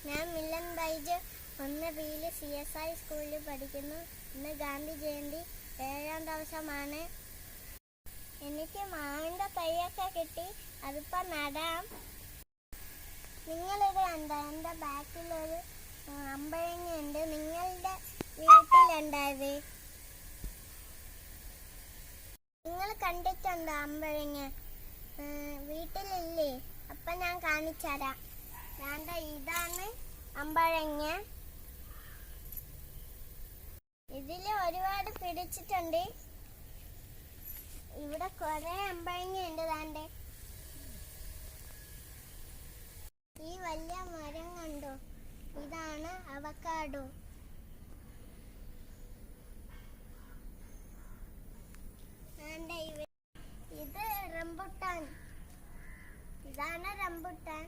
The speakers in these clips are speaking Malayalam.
ഞാൻ മിലൻ ബൈജ് 1B CSI സ്കൂളിൽ പഠിക്കുന്നു. ഇന്ന് ഗാന്ധി ജയന്തി 7ാം ദിവസമാണ്. എനിക്ക് മാവിൻ്റെ തൈയൊക്കെ കിട്ടി. അതിപ്പോൾ നടാം. നിങ്ങളിത് കണ്ടോ? എൻ്റെ ബാക്കിലൊരു അമ്പഴങ്ങ ഉണ്ട്. നിങ്ങളുടെ വീട്ടിലുണ്ടായത് നിങ്ങൾ കണ്ടിട്ടുണ്ടോ? അമ്പഴങ്ങ വീട്ടിലില്ലേ? അപ്പം ഞാൻ കാണിച്ചു തരാം. ഇതാണ് അമ്പഴങ്ങ. ഇതിൽ ഒരുപാട് പിടിച്ചിട്ടുണ്ട്. ഇവിടെ കുറെ അമ്പഴങ്ങ ഉണ്ട്. ദാണ്ടേ ഈ വലിയ മരം കണ്ടോ? ഇതാണ് അവക്കാഡോ. ഇത് റംബുട്ടാൻ. ഇതാണ് റംബുട്ടാൻ.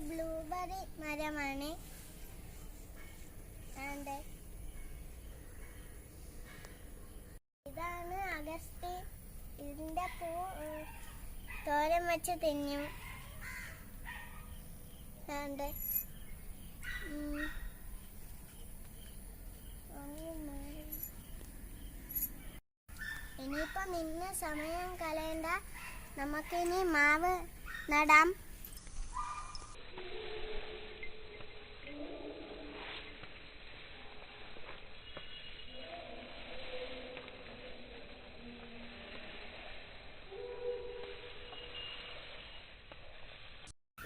ബ്ലൂബെറി മരമാണ്. ഇതാണ് അഗസ്തി. ഇതിന്റെ പൂ തോരൻ വെച്ച് തിന്നും. ഇനിയിപ്പോ നിന്ന് സമയം കളയണ്ട, നമുക്കിനി മാവ് നടാം.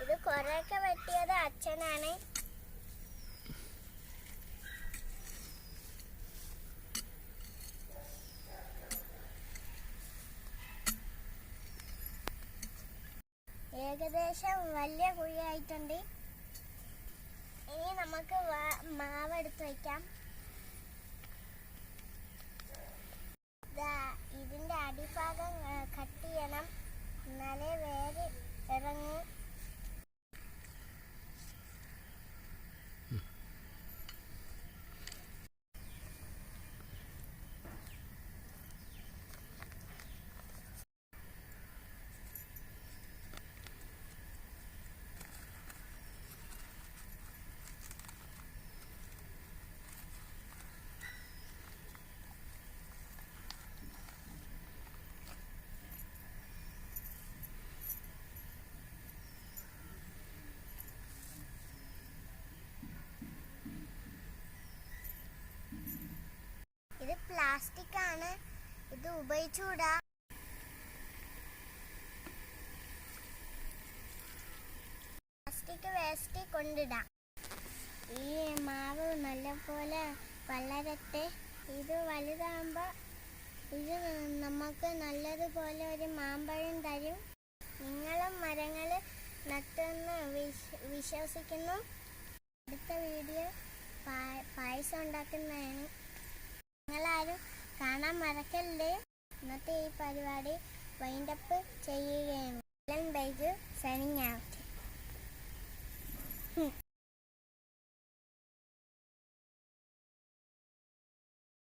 ഇത് കുറെയൊക്കെ വെട്ടിയത് അച്ഛനാണ്. ഏകദേശം വലിയ കുഴിയായിട്ടുണ്ട്. ഇനി നമുക്ക് മാവ് എടുത്ത് വയ്ക്കാം. ഇതിന്റെ അടിഭാഗം കട്ട് ചെയ്യണം, എന്നാലേ വേര് ഇറങ്ങൂ. ഇത് പ്ലാസ്റ്റിക് ആണ്. ഇത് ഉപയോഗിച്ചുകൂടാ. Plastic waste കൊണ്ടിടാം. ഈ മാവ് നല്ലപോലെ വളരട്ടെ. ഇത് വലുതാകുമ്പോൾ ഇത് നമുക്ക് നല്ലതുപോലെ ഒരു മാമ്പഴം തരും. നിങ്ങളും മരങ്ങൾ നട്ടെന്ന് വിശ്വസിക്കുന്നു. അടുത്ത വീഡിയോ പായസം ഉണ്ടാക്കുന്നതാണ്. നിങ്ങളാരും കാണാൻ മറക്കല്ലേ. ഇന്നത്തെ ഈ പരിപാടി വൈൻഡപ്പ് ചെയ്യുകയാണ്. Milan Baij signing out.